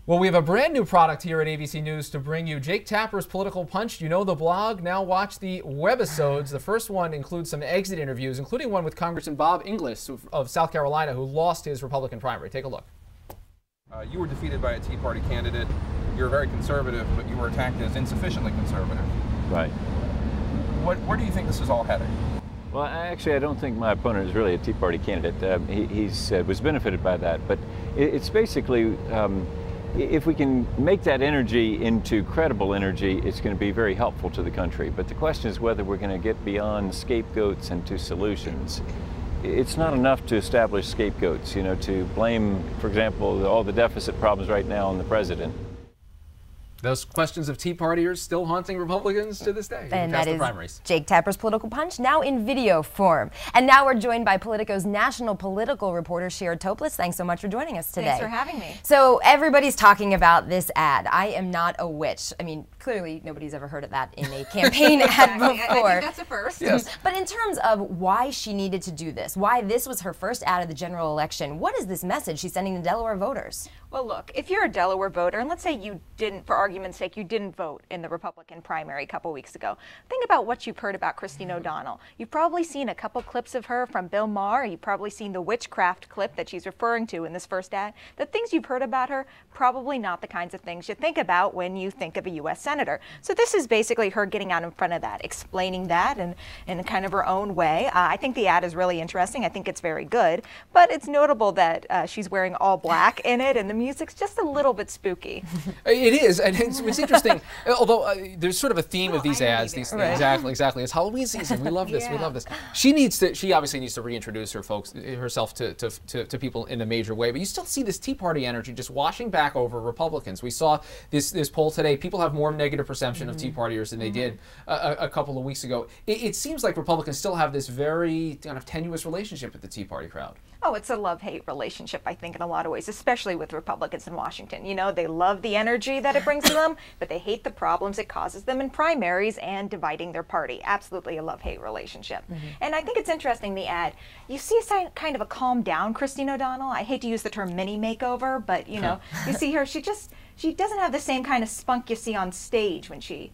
Well, we have a brand new product here at ABC News to bring you. Jake Tapper's Political Punch. You know the blog. Now watch the webisodes. The first one includes some exit interviews, including one with Congressman Bob Inglis of South Carolina, who lost his Republican primary. Take a look. You were defeated by a Tea Party candidate. You're very conservative, but you were attacked as insufficiently conservative. Right. Where do you think this is all heading? Well, actually, I don't think my opponent is really a Tea Party candidate. He was benefited by that, but it's basically, if we can make that energy into credible energy, it's going to be very helpful to the country. But the question is whether we're going to get beyond scapegoats and to solutions. It's not enough to establish scapegoats, you know, to blame, for example, all the deficit problems right now on the president. Those questions of Tea Partiers still haunting Republicans to this day. And that is primaries. Jake Tapper's Political Punch, now in video form. And now we're joined by Politico's national political reporter, Shira Toeplitz. Thanks so much for joining us today. Thanks for having me. So everybody's talking about this ad. I am not a witch. I mean, clearly nobody's ever heard of that in a campaign ad before. I think that's a first. Yes. But in terms of why she needed to do this, why this was her first ad of the general election, what is this message she's sending to Delaware voters? Well, look, if you're a Delaware voter, and let's say you didn't, for argument's sake, you didn't vote in the Republican primary a couple weeks ago, think about what you've heard about Christine O'Donnell. You've probably seen a couple clips of her from Bill Maher. You've probably seen the witchcraft clip that she's referring to in this first ad. The things you've heard about her, probably not the kinds of things you think about when you think of a U.S. senator. So this is basically her getting out in front of that, explaining that in kind of her own way. I think the ad is really interesting. I think it's very good. But it's notable that she's wearing all black in it, and the music's just a little bit spooky. It is, and it's interesting. Although there's sort of a theme of these ads. Right. Exactly. It's Halloween season. We love this. We love this. She obviously needs to reintroduce herself to people in a major way. But you still see this Tea Party energy just washing back over Republicans. We saw this poll today. People have more negative perception of Tea Partiers than they did a couple of weeks ago. It seems like Republicans still have this very kind of tenuous relationship with the Tea Party crowd. Oh, it's a love-hate relationship, I think, in a lot of ways, especially with Republicans in Washington. You know, they love the energy that it brings to them, but they hate the problems it causes them in primaries and dividing their party. Absolutely a love-hate relationship. And I think it's interesting, the ad. You see kind of a calmed down Christine O'Donnell. I hate to use the term mini makeover, but, you know, you see her, she doesn't have the same kind of spunk you see on stage when she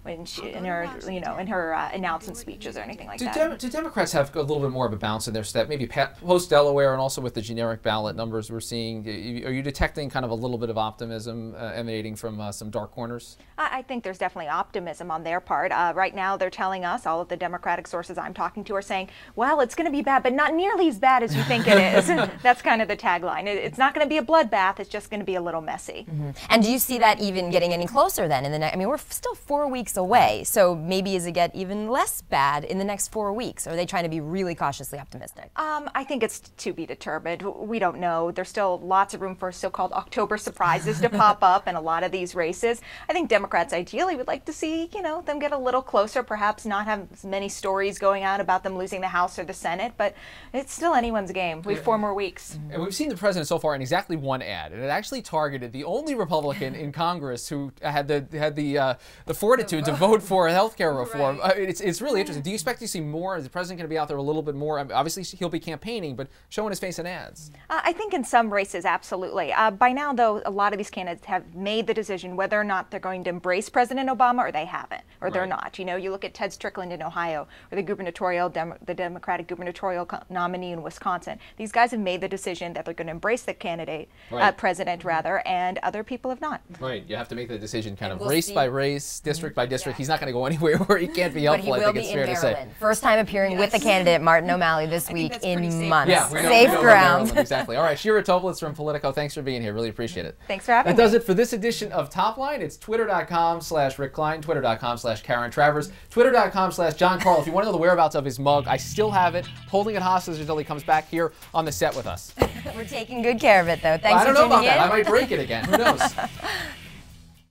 in her announcement speeches or anything like that. Do Democrats have a little bit more of a bounce in their step, maybe post-Delaware and also with the generic ballot numbers we're seeing? Are you detecting kind of a little bit of optimism emanating from some dark corners? I think there's definitely optimism on their part. Right now they're telling us, all of the Democratic sources I'm talking to are saying, well, it's going to be bad, but not nearly as bad as you think it is. That's kind of the tagline. It's not going to be a bloodbath, it's just going to be a little messy. And do you see that even getting any closer then? I mean, we're still 4 weeks away, so maybe does it get even less bad in the next 4 weeks? Or are they trying to be really cautiously optimistic? I think it's to be determined. We don't know. There's still lots of room for so-called October surprises to pop up in a lot of these races. I think Democrats ideally would like to see, you know, them get a little closer, perhaps not have as many stories going out about them losing the House or the Senate, but it's still anyone's game. We have 4 more weeks. And we've seen the president so far in exactly one ad, and it actually targeted the only Republican in Congress who had the fortitude to vote for health care reform. Right. It's really interesting. Do you expect to see more? Is the president going to be out there a little bit more? Obviously, he'll be campaigning, but showing his face in ads. I think in some races, absolutely. By now, though, a lot of these candidates have made the decision whether or not they're going to embrace President Obama or they haven't, or they're not. You know, you look at Ted Strickland in Ohio, or the Democratic gubernatorial nominee in Wisconsin. These guys have made the decision that they're going to embrace the candidate, president rather, and other people have not. Right. You have to make the decision kind of race by race, district by district. He's not going to go anywhere where he can't be helpful, I think it's fair to say. First time appearing with the candidate, Martin O'Malley, this week in months. Yeah, safe ground. Exactly. All right, Shira Toeplitz from Politico, thanks for being here. Really appreciate it. Thanks for having me. That does it for this edition of Top Line. It's twitter.com/Rick Klein, twitter.com/Karen Travers, twitter.com/John Carl. If you want to know the whereabouts of his mug, I still have it, holding it hostage until he comes back here on the set with us. We're taking good care of it, though. Thanks I don't for know about tuning in. that. I might break it again. Who knows?